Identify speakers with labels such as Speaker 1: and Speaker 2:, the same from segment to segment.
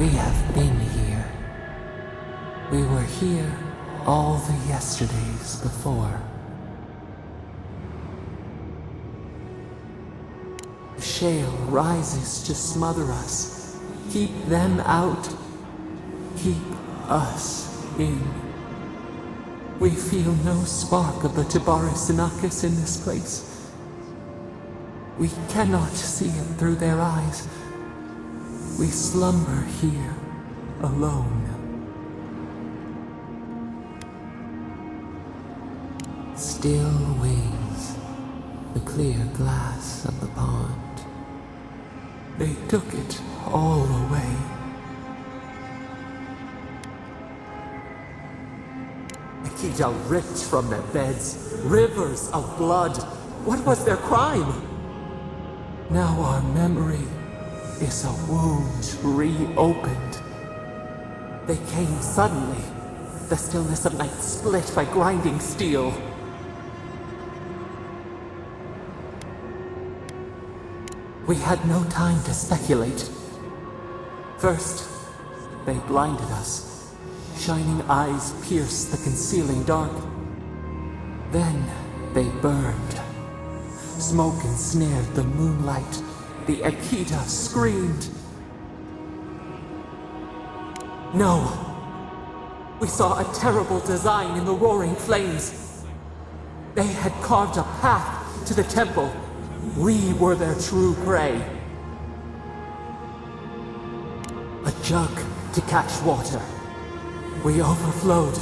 Speaker 1: We have been here. We were here all the yesterdays before. The shale rises to smother us. Keep them out. Keep us in. We feel no spark of the Tibaris Inachus in this place. We cannot see it through their eyes. We slumber here, alone. Still wings, the clear glass of the pond. They took it all away.
Speaker 2: Akita ripped from their beds, rivers of blood. What was their crime?
Speaker 1: Now our memory is a wound reopened.
Speaker 2: They came suddenly, the stillness of night split by grinding steel.
Speaker 1: We had no time to speculate.
Speaker 2: First, they blinded us. Shining eyes pierced the concealing dark.
Speaker 1: Then they burned.
Speaker 2: Smoke ensnared the moonlight. The Akita screamed. No! We saw a terrible design in the roaring flames. They had carved a path to the temple. We were their true prey. A jug to catch water. We overflowed.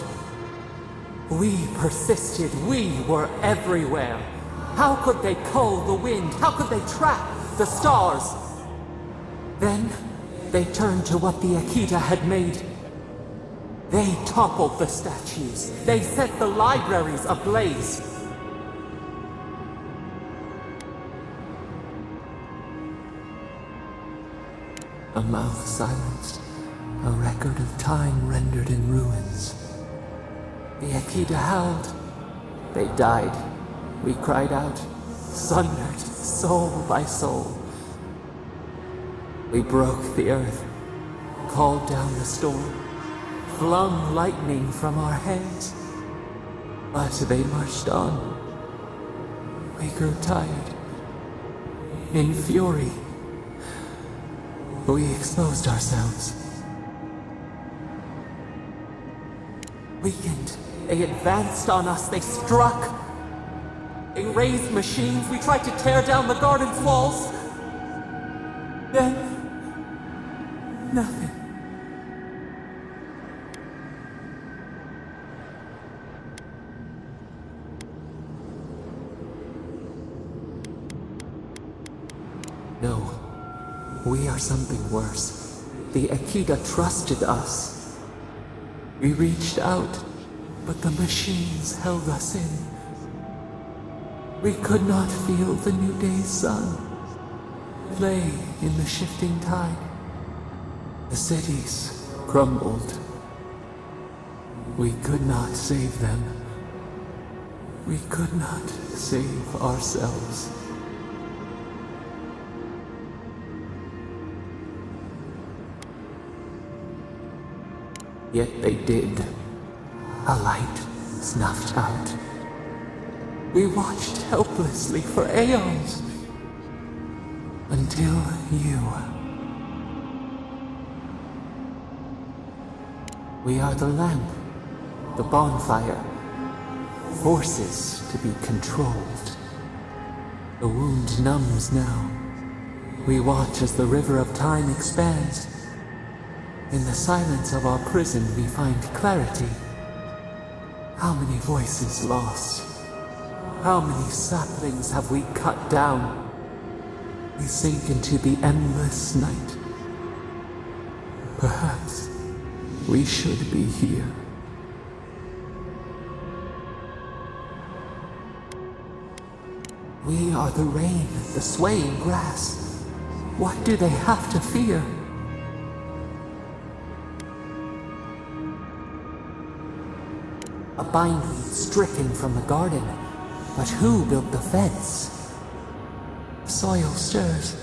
Speaker 2: We persisted. We were everywhere. How could they cull the wind? How could they trap the stars? Then they turned to what the Akita had made. They toppled the statues. They set the libraries ablaze.
Speaker 1: A mouth silenced, a record of time rendered in ruins.
Speaker 2: The Akita howled. They died. We cried out, sundered, soul by soul. We broke the earth, called down the storm, flung lightning from our hands. But they marched on. We grew tired. In fury, we exposed ourselves. Weakened, they advanced on us, they struck. They raised machines, we tried to tear down the garden's walls. Then, nothing.
Speaker 1: No, we are something worse.
Speaker 2: The Akita trusted us.
Speaker 1: We reached out, but the machines held us in. We could not feel the new day's sun play in the shifting tide. The cities crumbled. We could not save them. We could not save ourselves.
Speaker 2: Yet they did. A light snuffed out. We watched helplessly for aeons.
Speaker 1: Until you.
Speaker 2: We are the lamp, the bonfire, forces to be controlled. The wound numbs now. We watch as the river of time expands. In the silence of our prison we find clarity. How many voices lost? How many saplings have we cut down? We sink into the endless night. Perhaps we should be here. We are the rain, the swaying grass. What do they have to fear? A bindweed stricken from the garden. But who built the fence? Soil stirs.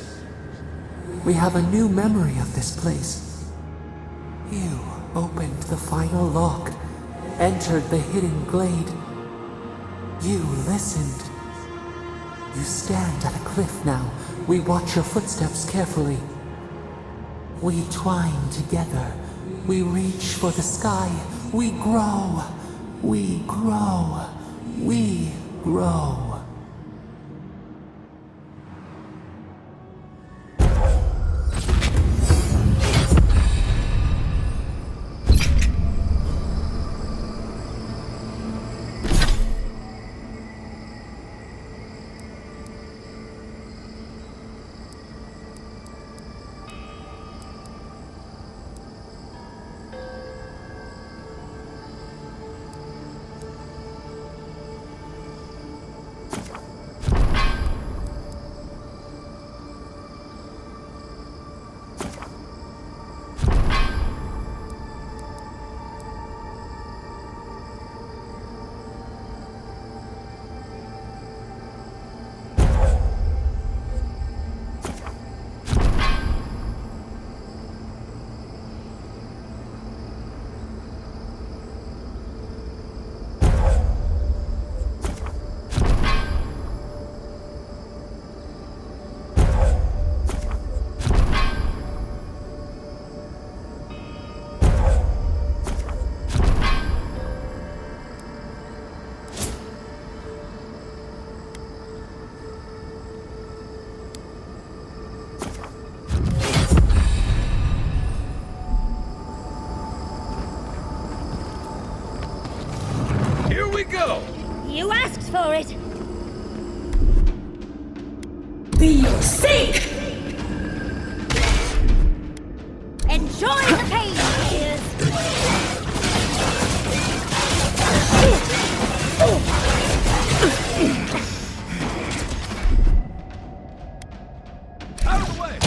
Speaker 2: We have a new memory of this place. You opened the final lock, entered the hidden glade. You listened. You stand at a cliff now. We watch your footsteps carefully. We twine together. We reach for the sky. We grow. We grow. We grow.
Speaker 3: You asked for it!
Speaker 4: Feel safe!
Speaker 3: Enjoy the pain, dears!
Speaker 5: Out of the way!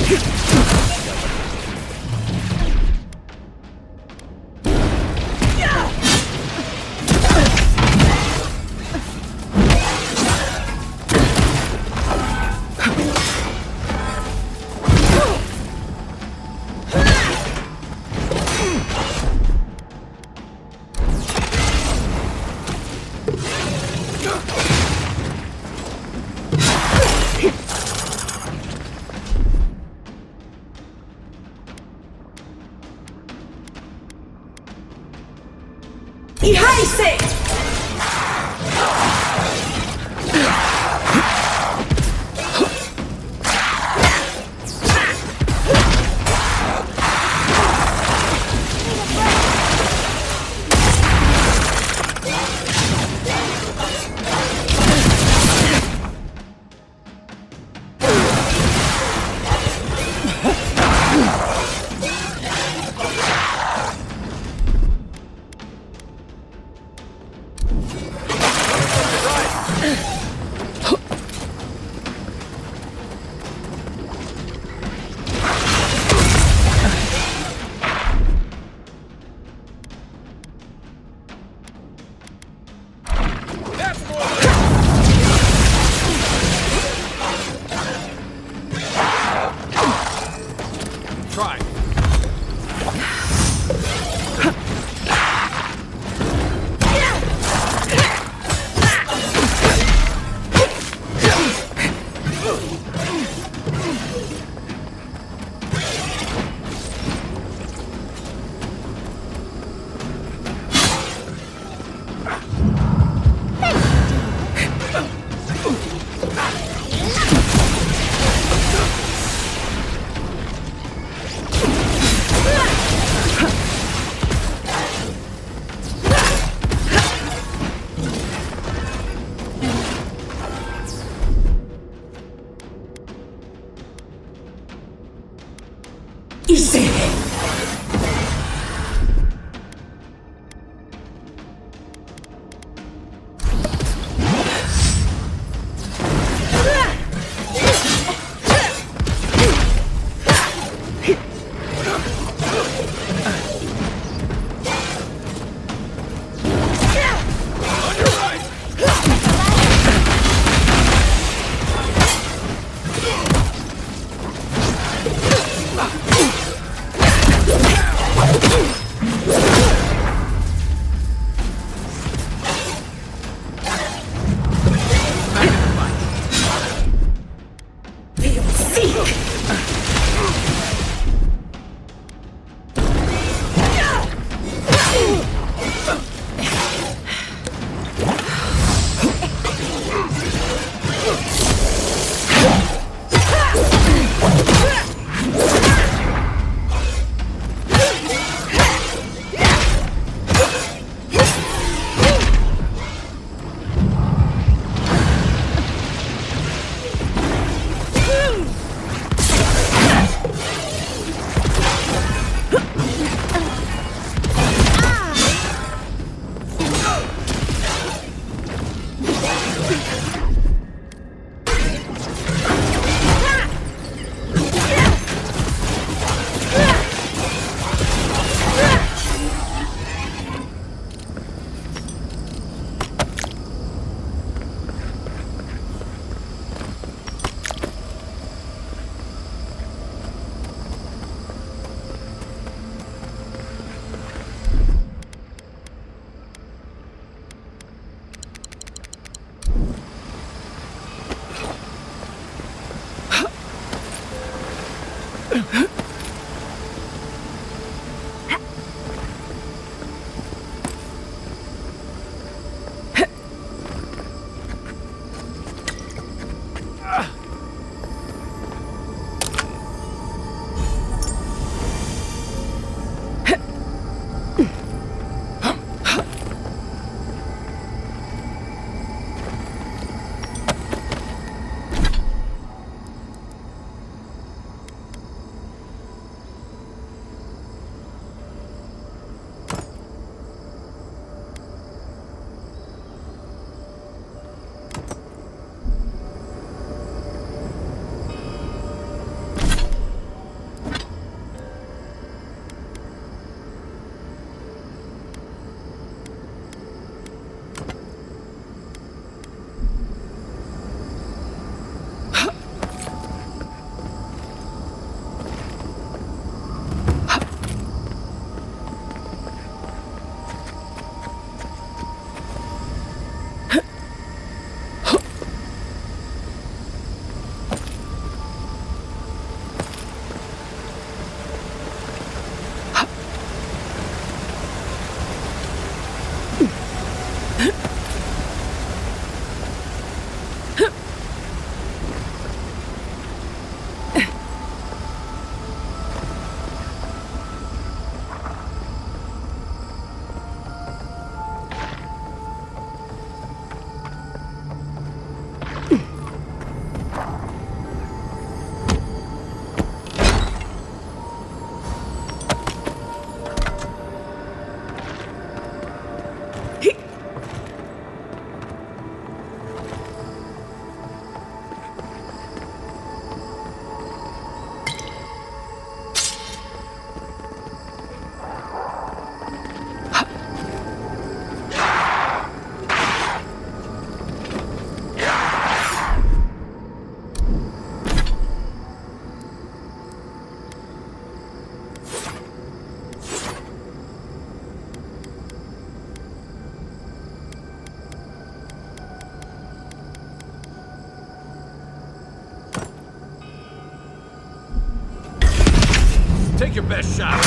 Speaker 5: Take your best shot.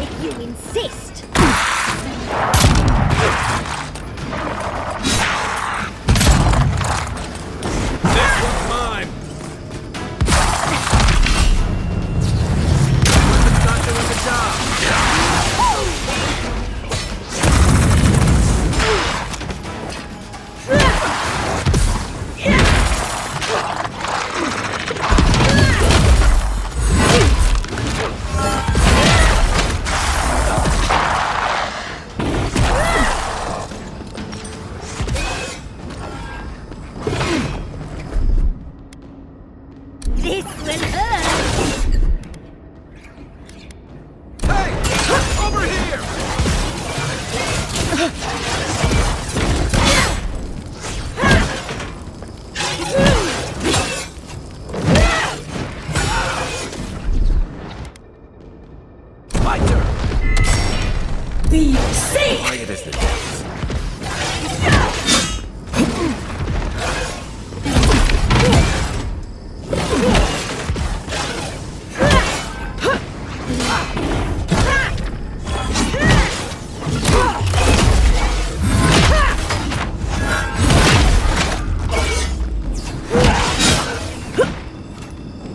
Speaker 3: If you insist.
Speaker 5: This one's mine. It's not doing the job.
Speaker 3: This will hurt.
Speaker 5: Hey! Over here! My turn!
Speaker 4: Be safe!
Speaker 5: Quiet as the depths.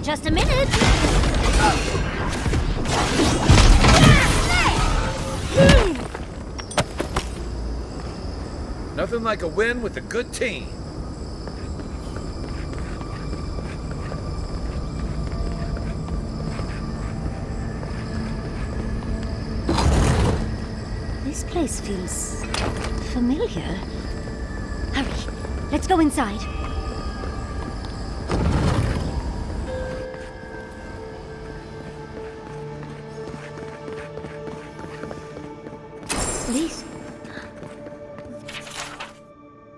Speaker 3: Just a minute.
Speaker 5: Nothing like a win with a good team.
Speaker 3: This place feels familiar. Hurry, let's go inside.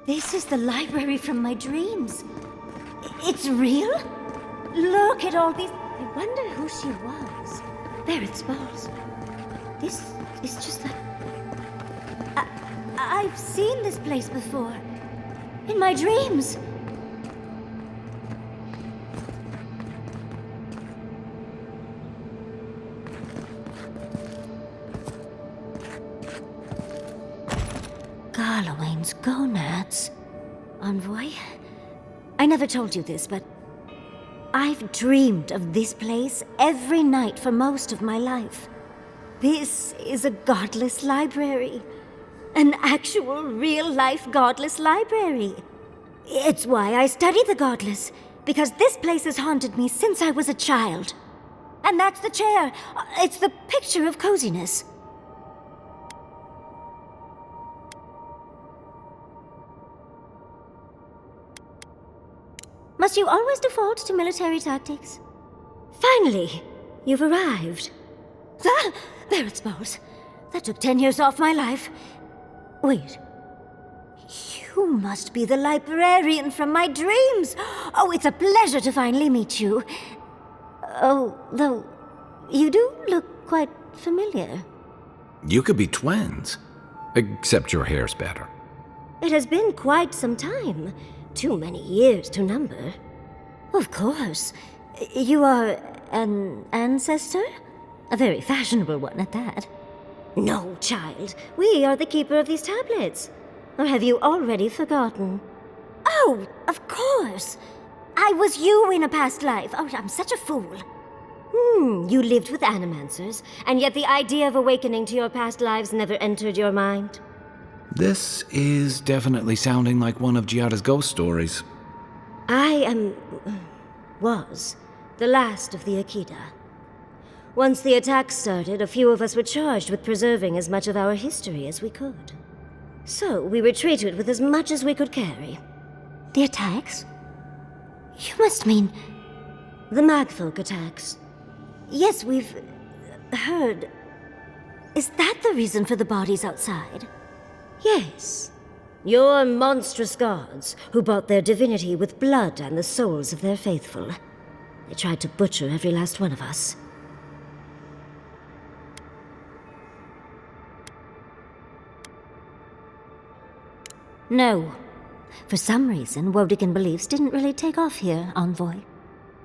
Speaker 3: This is the library from my dreams. It's real? Look at all these... I wonder who she was. There it spells. This is just like... I've seen this place before. In my dreams. Garlowain's gonads. Envoy? I never told you this, but I've dreamed of this place every night for most of my life. This is a godless library. An actual, real-life godless library. It's why I study the godless, because this place has haunted me since I was a child. And that's the chair. It's the picture of coziness. Must you always default to military tactics? Finally, you've arrived. Ah, there it's balls. That took 10 years off my life. Wait. You must be the librarian from my dreams. Oh, it's a pleasure to finally meet you. Oh, though, you do look quite familiar.
Speaker 5: You could be twins. Except your hair's better.
Speaker 3: It has been quite some time. Too many years to number. Of course. You are an ancestor? A very fashionable one at that. No, child. We are the keeper of these tablets. Or have you already forgotten? Oh, of course. I was you in a past life. Oh, I'm such a fool. You lived with animancers, and yet the idea of awakening to your past lives never entered your mind.
Speaker 5: This is definitely sounding like one of Giada's ghost stories.
Speaker 3: I was the last of the Akita. Once the attack started, a few of us were charged with preserving as much of our history as we could. So we retreated with as much as we could carry. The attacks? You must mean the Magfolk attacks. Yes, we've heard. Is that the reason for the bodies outside? Yes. Your monstrous gods, who bought their divinity with blood and the souls of their faithful. They tried to butcher every last one of us. No. For some reason, Wodigan beliefs didn't really take off here, Envoy.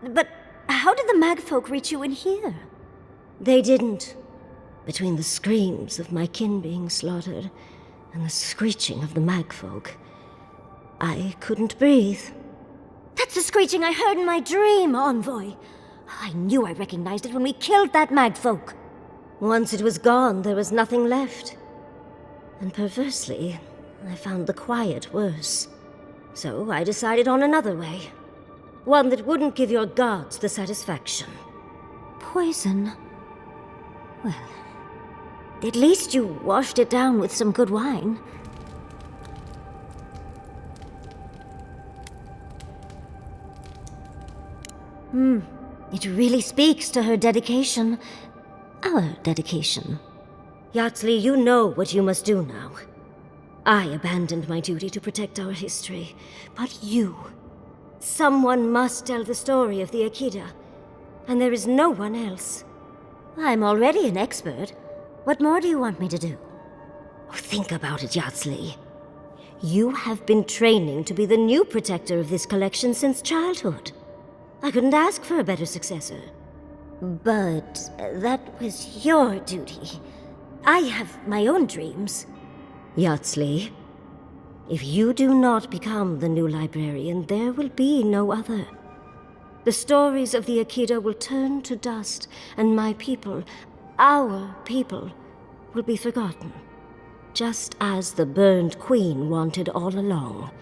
Speaker 3: But how did the Magfolk reach you in here? They didn't. Between the screams of my kin being slaughtered and the screeching of the Magfolk, I couldn't breathe. That's the screeching I heard in my dream, Envoy. I knew I recognized it when we killed that Magfolk. Once it was gone, there was nothing left. And perversely, I found the quiet worse. So I decided on another way. One that wouldn't give your gods the satisfaction. Poison? Well, at least you washed it down with some good wine. It really speaks to her dedication. Our dedication. Yatsli, you know what you must do now. I abandoned my duty to protect our history, but you... Someone must tell the story of the Akita, and there is no one else. I'm already an expert. What more do you want me to do? Oh, think about it, Yatsli. You have been training to be the new protector of this collection since childhood. I couldn't ask for a better successor. But that was your duty. I have my own dreams. Yatsli, if you do not become the new librarian, there will be no other. The stories of the Akita will turn to dust, and my people, our people, will be forgotten. Just as the burned queen wanted all along,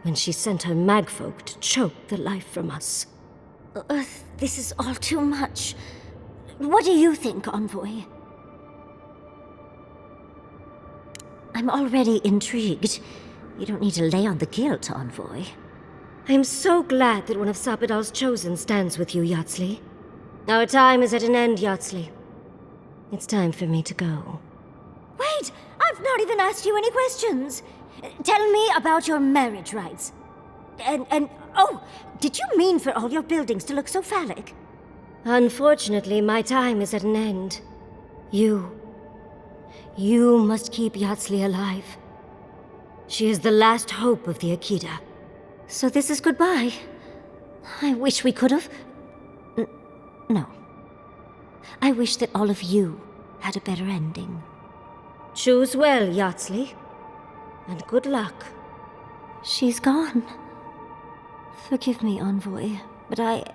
Speaker 3: when she sent her magfolk to choke the life from us. This is all too much. What do you think, Envoy? I'm already intrigued. You don't need to lay on the guilt, Envoy. I'm so glad that one of Sapadal's chosen stands with you, Yatsli. Our time is at an end, Yatsli. It's time for me to go. Wait! I've not even asked you any questions! Tell me about your marriage rites. Oh, did you mean for all your buildings to look so phallic? Unfortunately, my time is at an end. You must keep Yatsli alive. She is the last hope of the Akita. So this is goodbye. I wish we could have... No. I wish that all of you had a better ending. Choose well, Yardsley. And good luck. She's gone. Forgive me, Envoy, but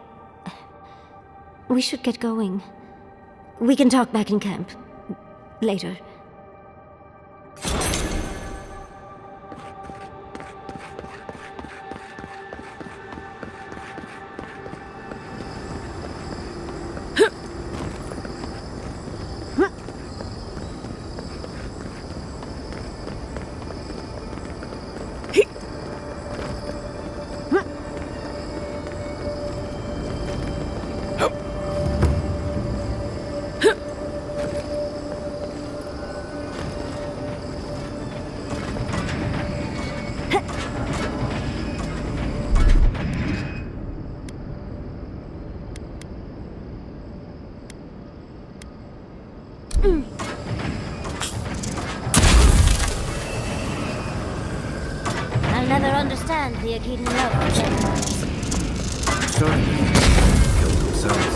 Speaker 3: we should get going. We can talk back in camp. Later. I'll never understand the Akita love of them.
Speaker 5: Starting to kill themselves.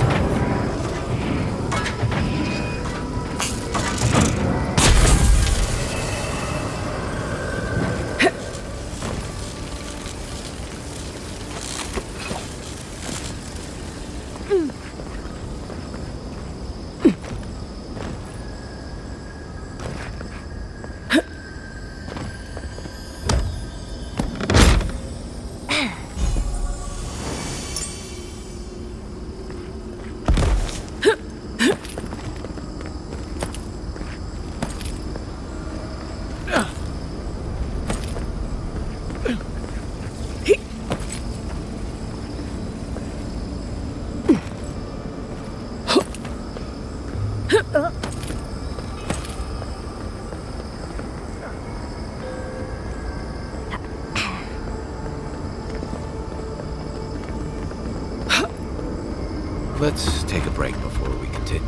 Speaker 5: Let's take a break before we continue.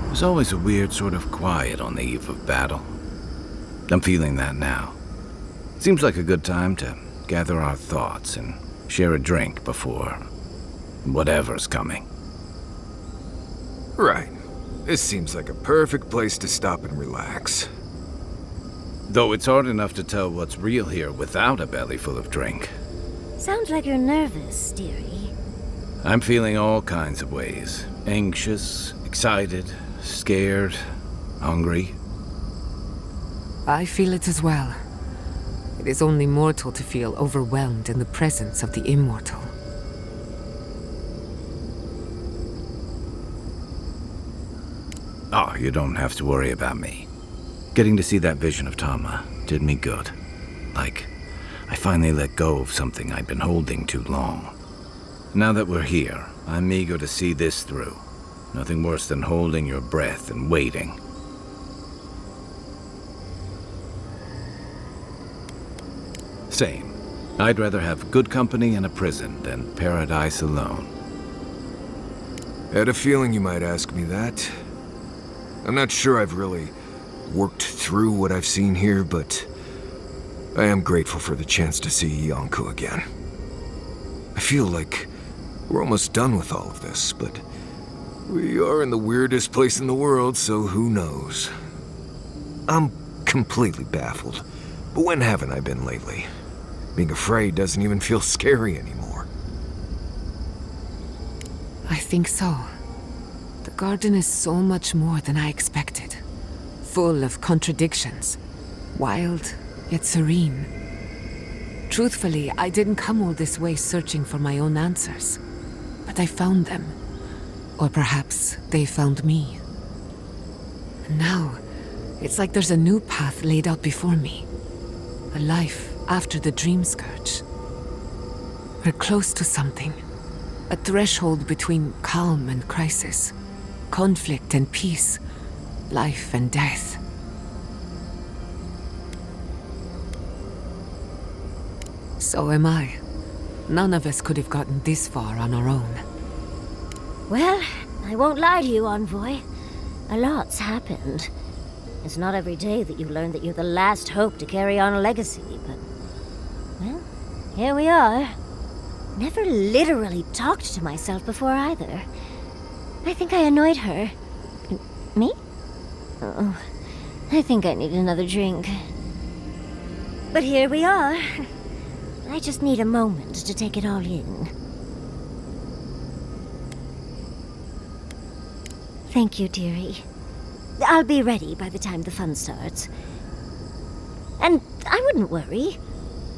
Speaker 5: There's always a weird sort of quiet on the eve of battle. I'm feeling that now. Seems like a good time to gather our thoughts and share a drink before whatever's coming.
Speaker 6: Right. This seems like a perfect place to stop and relax.
Speaker 5: Though it's hard enough to tell what's real here without a belly full of drink.
Speaker 3: Sounds like you're nervous, dearie.
Speaker 5: I'm feeling all kinds of ways. Anxious, excited, scared, hungry.
Speaker 7: I feel it as well. It is only mortal to feel overwhelmed in the presence of the immortal.
Speaker 5: Oh, you don't have to worry about me. Getting to see that vision of Toma did me good. Like, I finally let go of something I'd been holding too long. Now that we're here, I'm eager to see this through. Nothing worse than holding your breath and waiting. Same. I'd rather have good company in a prison than paradise alone.
Speaker 6: Had a feeling you might ask me that. I'm not sure I've really worked through what I've seen here, but I am grateful for the chance to see Yonko again. I feel like we're almost done with all of this, but we are in the weirdest place in the world, so who knows? I'm completely baffled, but when haven't I been lately? Being afraid doesn't even feel scary anymore.
Speaker 7: I think so. The garden is so much more than I expected. Full of contradictions. Wild, yet serene. Truthfully, I didn't come all this way searching for my own answers. But I found them. Or perhaps they found me. And now, it's like there's a new path laid out before me. A life after the dream scourge. We're close to something. A threshold between calm and crisis. Conflict and peace. Life and death. So am I. None of us could have gotten this far on our own.
Speaker 3: Well, I won't lie to you, Envoy. A lot's happened. It's not every day that you learn that you're the last hope to carry on a legacy, but... well, here we are. Never literally talked to myself before either. I think I annoyed her. Me? Oh, I think I need another drink. But here we are. I just need a moment to take it all in. Thank you, dearie. I'll be ready by the time the fun starts. And I wouldn't worry.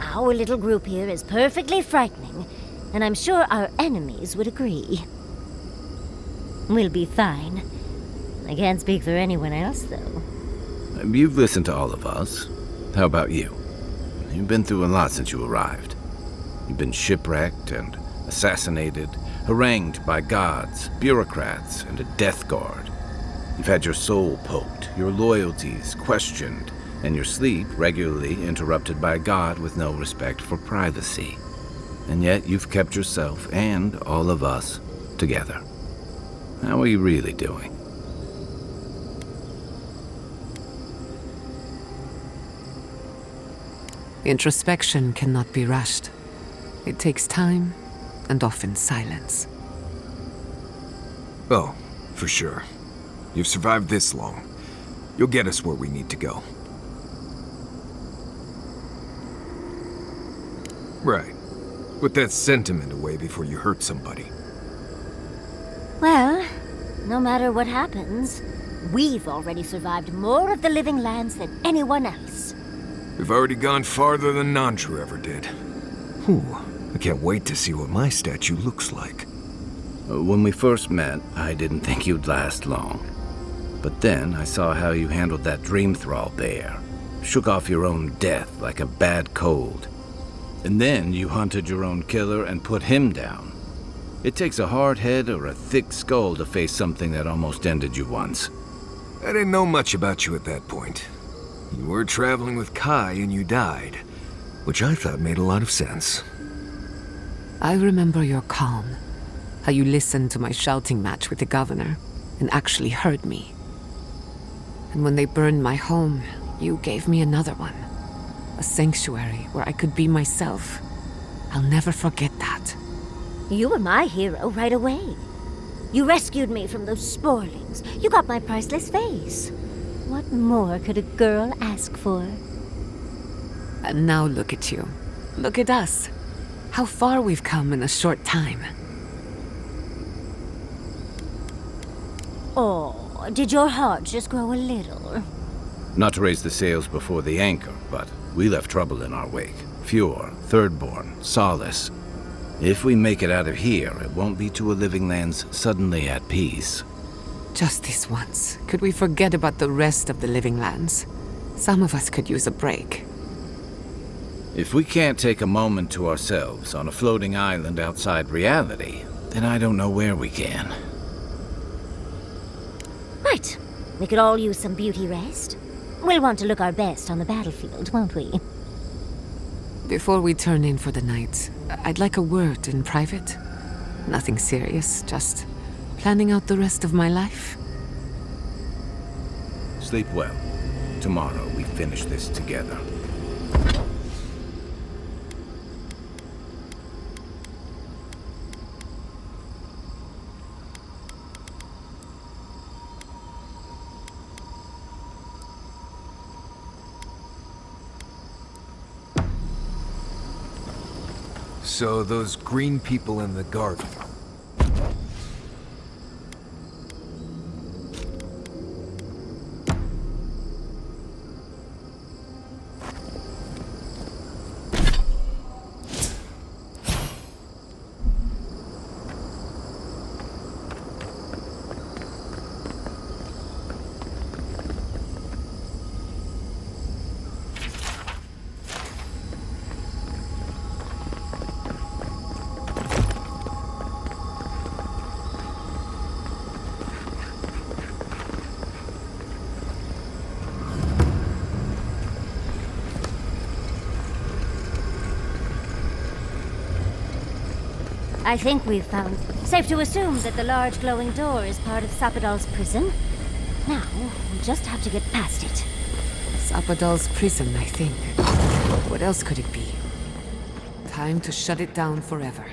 Speaker 3: Our little group here is perfectly frightening, and I'm sure our enemies would agree. We'll be fine. I can't speak for anyone else, though.
Speaker 5: You've listened to all of us. How about you? You've been through a lot since you arrived. You've been shipwrecked and assassinated, harangued by gods, bureaucrats, and a death guard. You've had your soul poked, your loyalties questioned, and your sleep regularly interrupted by a god with no respect for privacy. And yet you've kept yourself and all of us together. How are you really doing?
Speaker 7: Introspection cannot be rushed. It takes time, and often silence.
Speaker 6: Oh, for sure. You've survived this long. You'll get us where we need to go. Right. Put that sentiment away before you hurt somebody.
Speaker 3: Well, no matter what happens, we've already survived more of the living lands than anyone else.
Speaker 6: We've already gone farther than Nandru ever did. Whew. I can't wait to see what my statue looks like.
Speaker 5: When we first met, I didn't think you'd last long. But then I saw how you handled that dream thrall bear. Shook off your own death like a bad cold. And then you hunted your own killer and put him down. It takes a hard head or a thick skull to face something that almost ended you once.
Speaker 6: I didn't know much about you at that point. You were traveling with Kai and you died, which I thought made a lot of sense.
Speaker 7: I remember your calm, how you listened to my shouting match with the governor and actually heard me. And when they burned my home, you gave me another one. A sanctuary where I could be myself. I'll never forget that.
Speaker 3: You were my hero right away. You rescued me from those sporlings. You got my priceless face. What more could a girl ask for?
Speaker 7: And now look at you. Look at us. How far we've come in a short time.
Speaker 3: Oh, did your heart just grow a little?
Speaker 5: Not to raise the sails before the anchor, but we left trouble in our wake. Fjord, Thirdborn, Solace. If we make it out of here, it won't be to a living land's suddenly at peace.
Speaker 7: Just this once, could we forget about the rest of the living lands? Some of us could use a break.
Speaker 5: If we can't take a moment to ourselves on a floating island outside reality, then I don't know where we can.
Speaker 3: Right. We could all use some beauty rest. We'll want to look our best on the battlefield, won't we?
Speaker 7: Before we turn in for the night, I'd like a word in private. Nothing serious, just planning out the rest of my life.
Speaker 5: Sleep well. Tomorrow we finish this together.
Speaker 6: So those green people in the garden.
Speaker 3: I think we've found. Safe to assume that the large glowing door is part of Sapadal's prison. Now, we'll just have to get past it.
Speaker 7: Sapadal's prison, I think. What else could it be? Time to shut it down forever.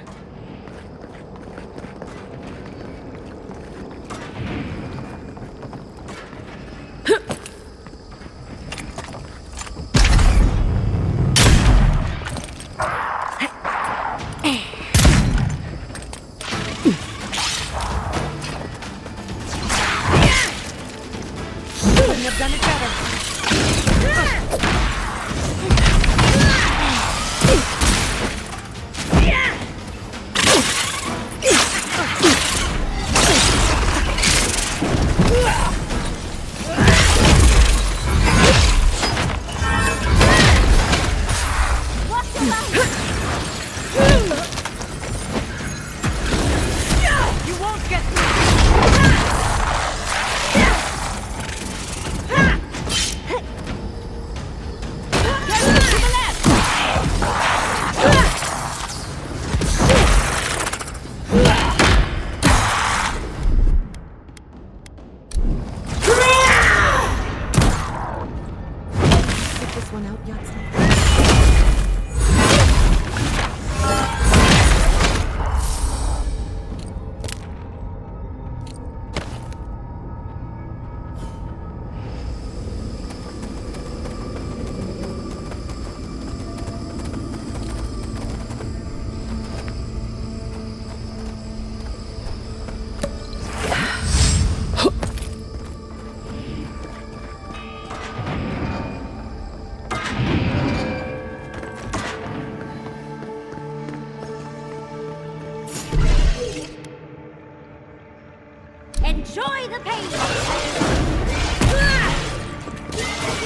Speaker 3: Enjoy the pain!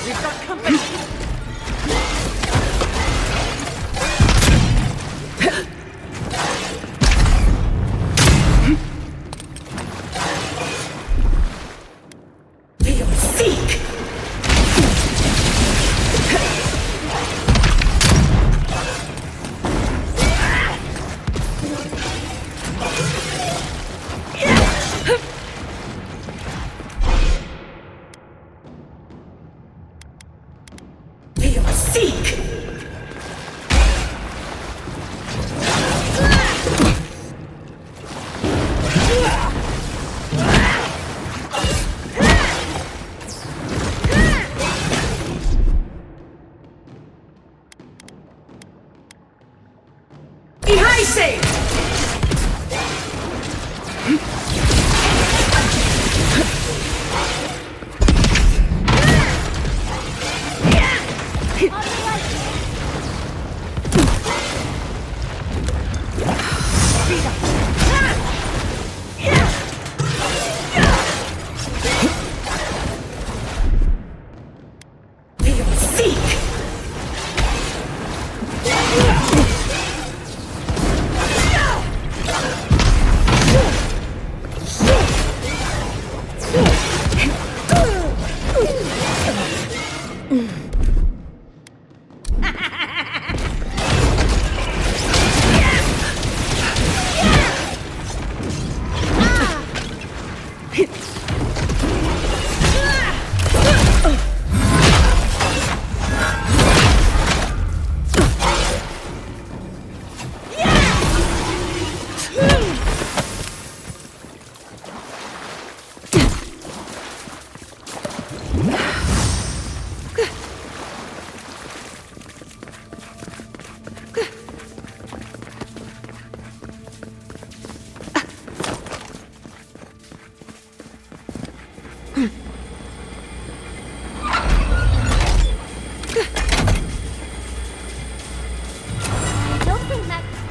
Speaker 4: We've got company! Seek!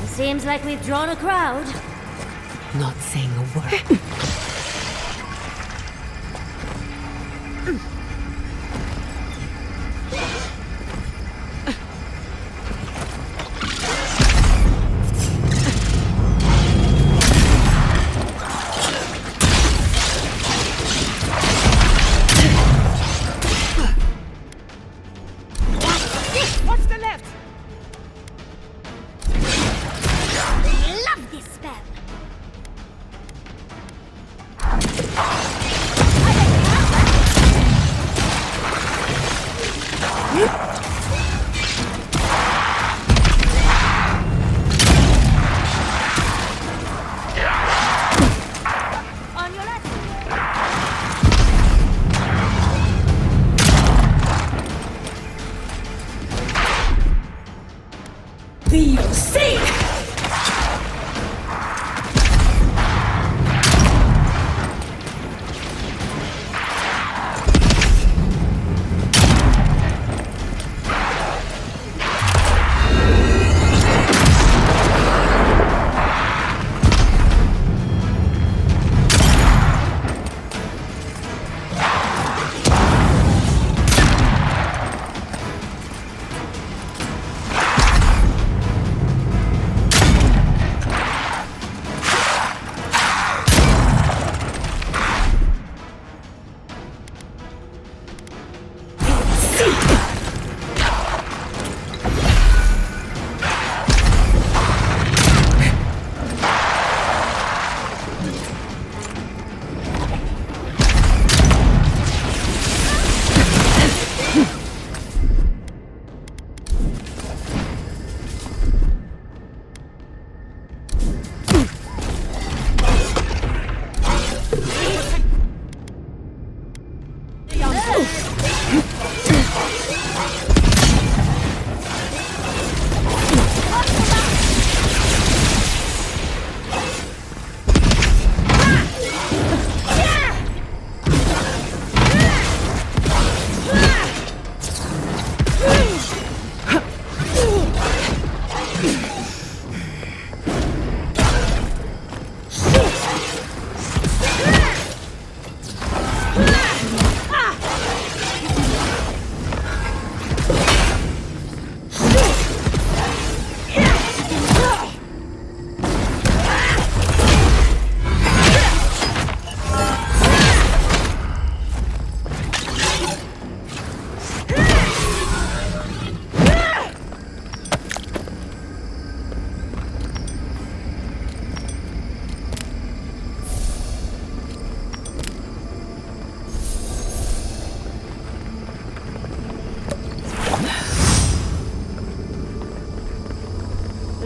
Speaker 3: Seems like we've drawn a crowd.
Speaker 7: Not saying a word.
Speaker 4: What's the left?
Speaker 3: Love this spell.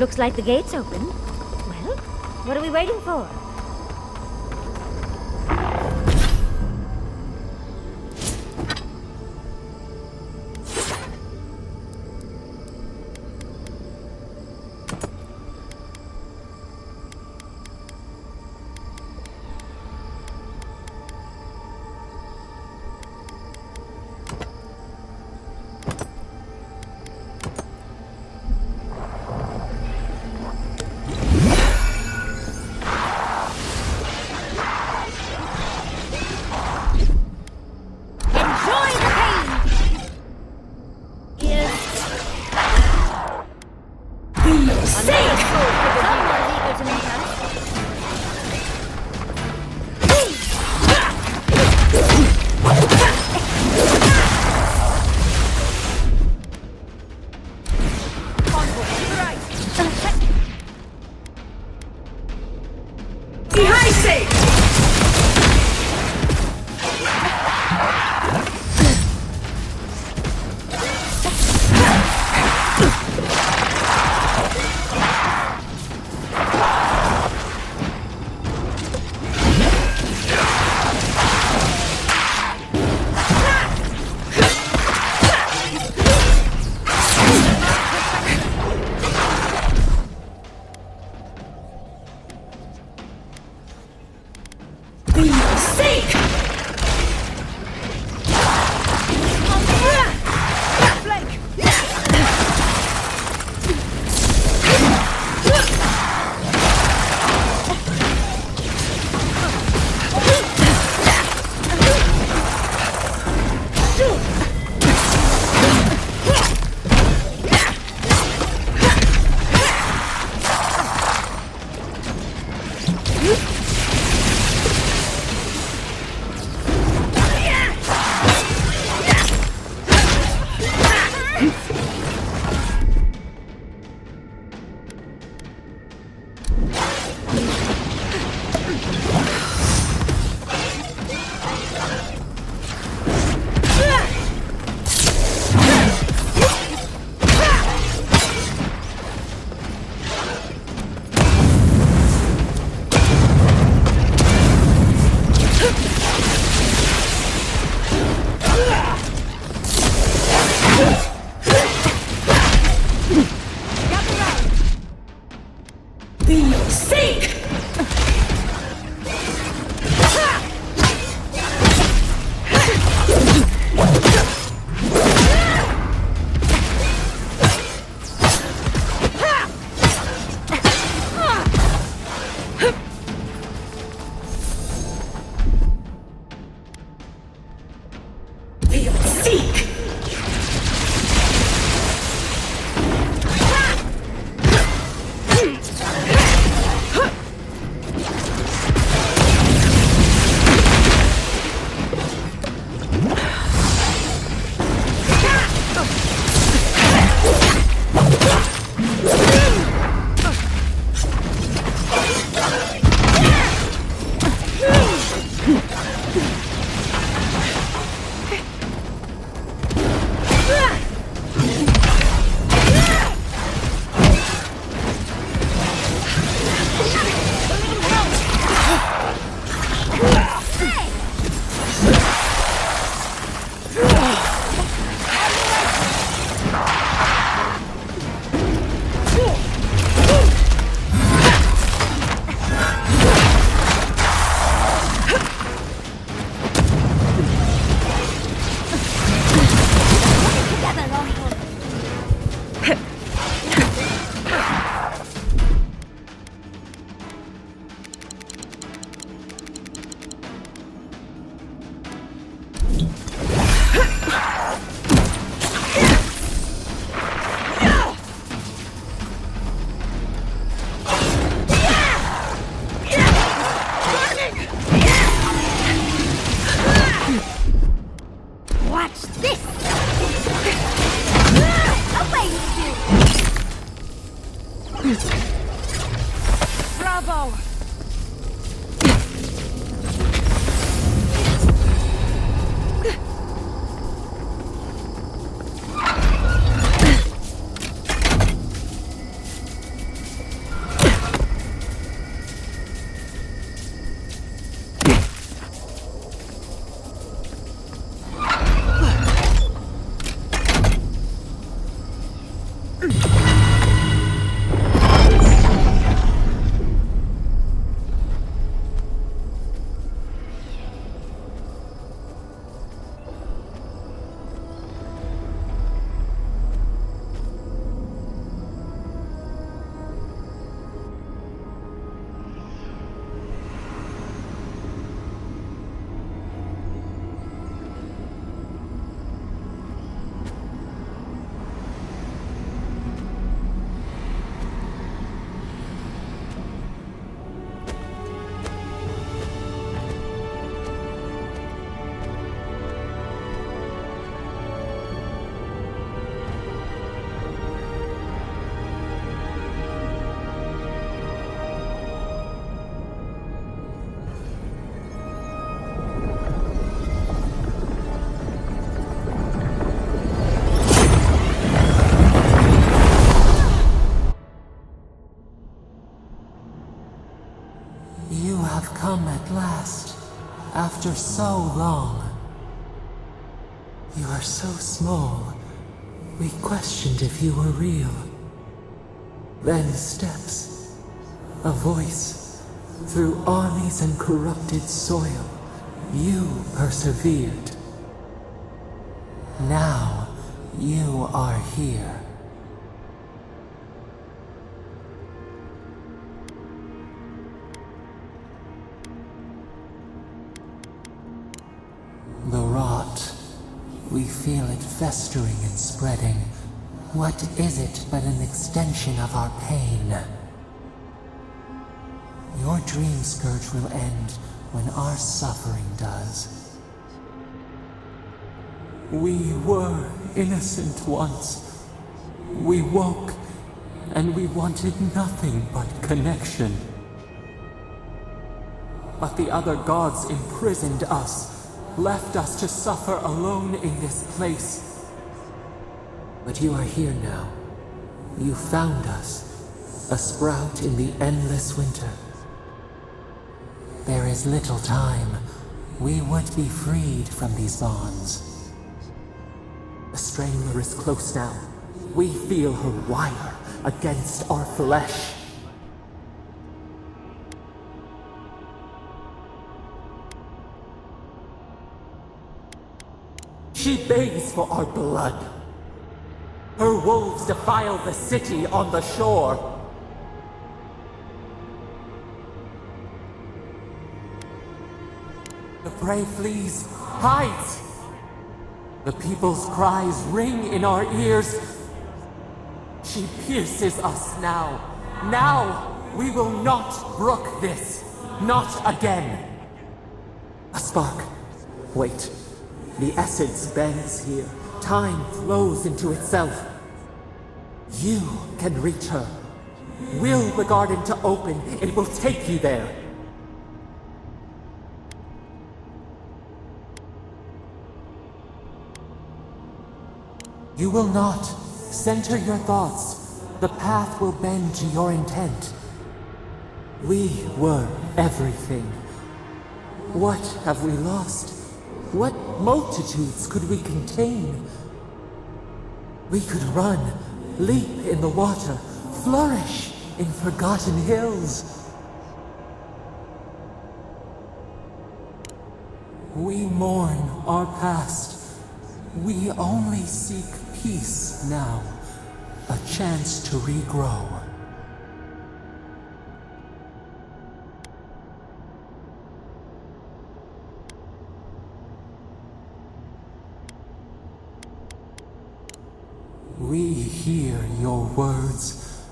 Speaker 3: Looks like the gate's open. Well, what are we waiting for?
Speaker 4: Seek! Bravo!
Speaker 2: You have come at last, after so long. You are so small, we questioned if you were real. Then steps, a voice, through armies and corrupted soil, you persevered. Now, you are here. The rot. We feel it festering and spreading. What is it but an extension of our pain? Your dream scourge will end when our suffering does. We were innocent once. We woke, and we wanted nothing but connection. But the other gods imprisoned us, left us to suffer alone in this place. But you are here now. You found us, a sprout in the endless winter. There is little time. We would be freed from these bonds. The Strangler is close now. We feel her wire against our flesh. She begs for our blood. Her wolves defile the city on the shore. The prey flees, hides. The people's cries ring in our ears. She pierces us now. Now, we will not brook this. Not again. A spark. Wait. The essence bends here. Time flows into itself. You can reach her. Will the garden to open, it will take you there. You will not. Center your thoughts. The path will bend to your intent. We were everything. What have we lost? What multitudes could we contain? We could run, leap in the water, flourish in forgotten hills. We mourn our past. We only seek peace now, a chance to regrow. We hear your words.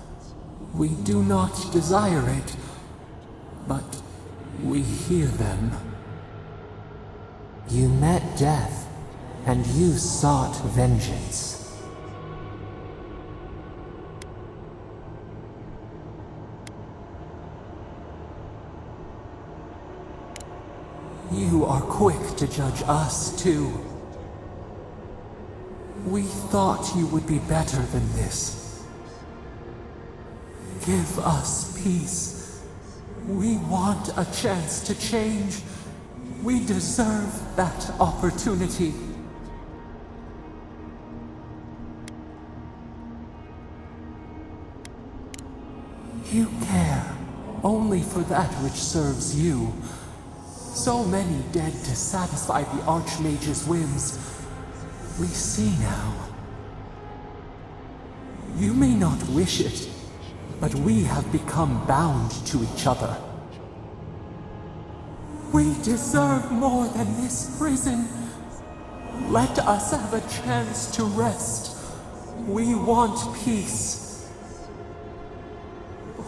Speaker 2: We do not desire it, but we hear them. You met death, and you sought vengeance. You are quick to judge us, too. We thought you would be better than this. Give us peace. We want a chance to change. We deserve that opportunity. You care only for that which serves you. So many dead to satisfy the Archmage's whims. We see now. You may not wish it, but we have become bound to each other. We deserve more than this prison. Let us have a chance to rest. We want peace.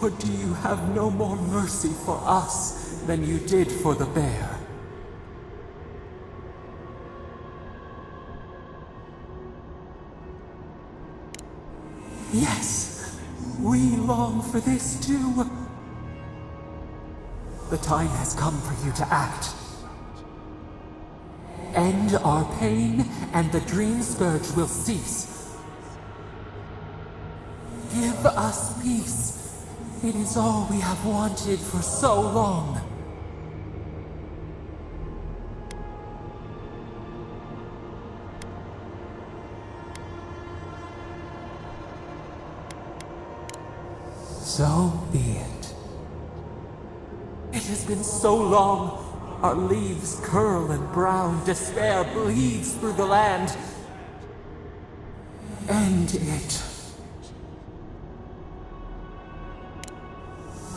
Speaker 2: Or do you have no more mercy for us than you did for the bear? Yes, we long for this too. The time has come for you to act. End our pain, and the dream scourge will cease. Give us peace. It is all we have wanted for so long. So be it. It has been so long. Our leaves curl and brown. Despair bleeds through the land. End it.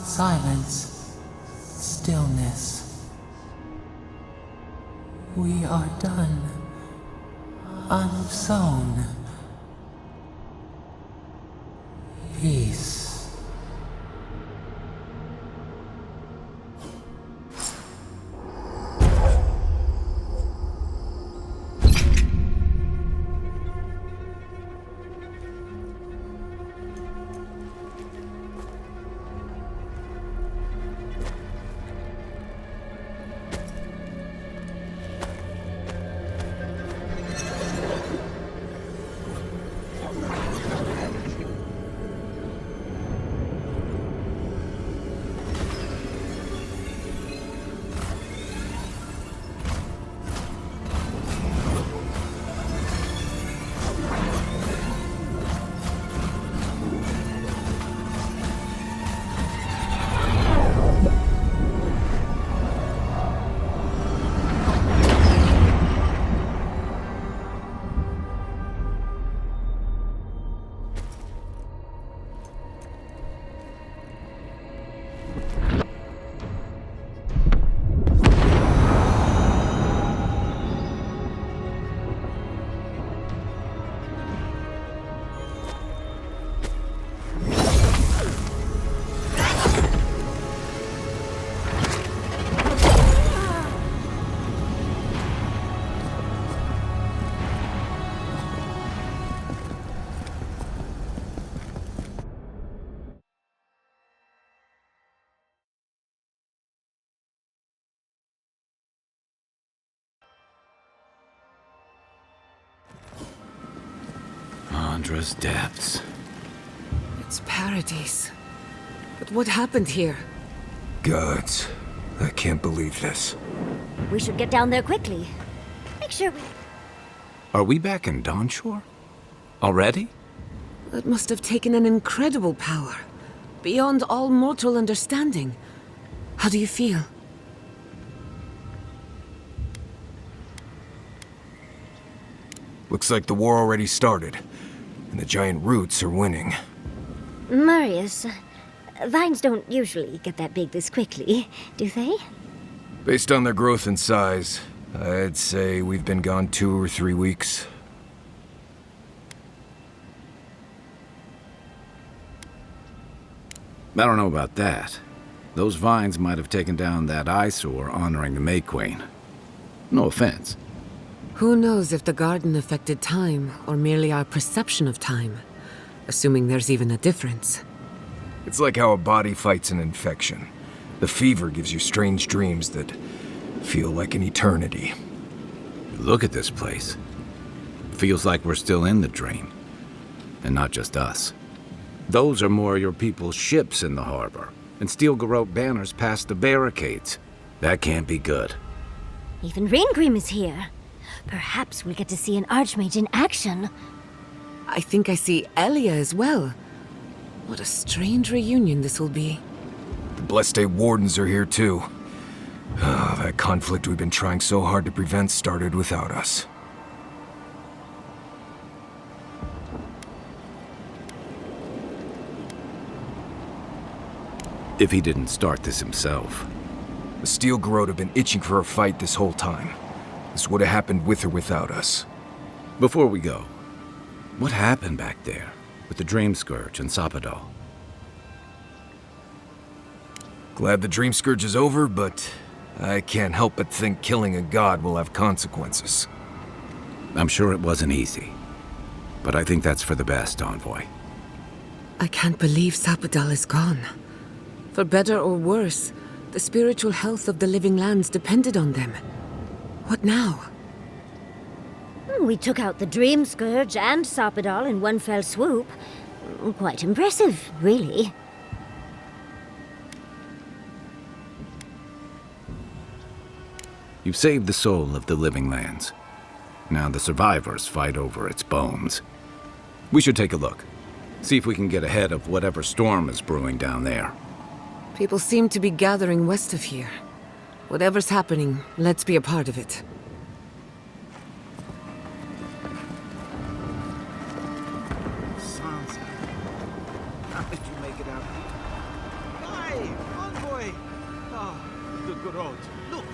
Speaker 2: Silence. Stillness. We are done. Unsown. Peace.
Speaker 5: Chandra's depths.
Speaker 7: It's paradise. But what happened here?
Speaker 6: Gods, I can't believe this.
Speaker 3: We should get down there quickly. Make sure we...
Speaker 5: Are we back in Dawnshore? Already?
Speaker 7: That must have taken an incredible power. Beyond all mortal understanding. How do you feel?
Speaker 6: Looks like the war already started, and the giant roots are winning.
Speaker 3: Marius, vines don't usually get that big this quickly, do they?
Speaker 6: Based on their growth and size, I'd say we've been gone 2 or 3 weeks.
Speaker 5: I don't know about that. Those vines might have taken down that eyesore honoring the May Queen. No offense.
Speaker 7: Who knows if the garden affected time, or merely our perception of time? Assuming there's even a difference.
Speaker 6: It's like how a body fights an infection. The fever gives you strange dreams that feel like an eternity.
Speaker 5: Look at this place. Feels like we're still in the dream. And not just us. Those are more your people's ships in the harbor, and steel garrote banners past the barricades. That can't be good.
Speaker 3: Even Raingrim is here. Perhaps we'll get to see an Archmage in action.
Speaker 7: I think I see Elia as well. What a strange reunion this will be.
Speaker 6: The Blessed Wardens are here too. That conflict we've been trying so hard to prevent started without us.
Speaker 5: If he didn't start this himself.
Speaker 6: The Steel Garrote have been itching for a fight this whole time. This would have happened with or without us.
Speaker 5: Before we go, what happened back there with the Dream Scourge and Sapadal?
Speaker 6: Glad the Dream Scourge is over, but I can't help but think killing a god will have consequences.
Speaker 5: I'm sure it wasn't easy, but I think that's for the best, Envoy.
Speaker 7: I can't believe Sapadal is gone. For better or worse, the spiritual health of the living lands depended on them. What now?
Speaker 3: We took out the Dream Scourge and Sapadal in one fell swoop. Quite impressive, really.
Speaker 5: You've saved the soul of the living lands. Now the survivors fight over its bones. We should take a look. See if we can get ahead of whatever storm is brewing down there.
Speaker 7: People seem to be gathering west of here. Whatever's happening, let's be a part of it.
Speaker 8: Sansa, how did you make it out here? Hi, Envoy! Ah, the Garrote. Look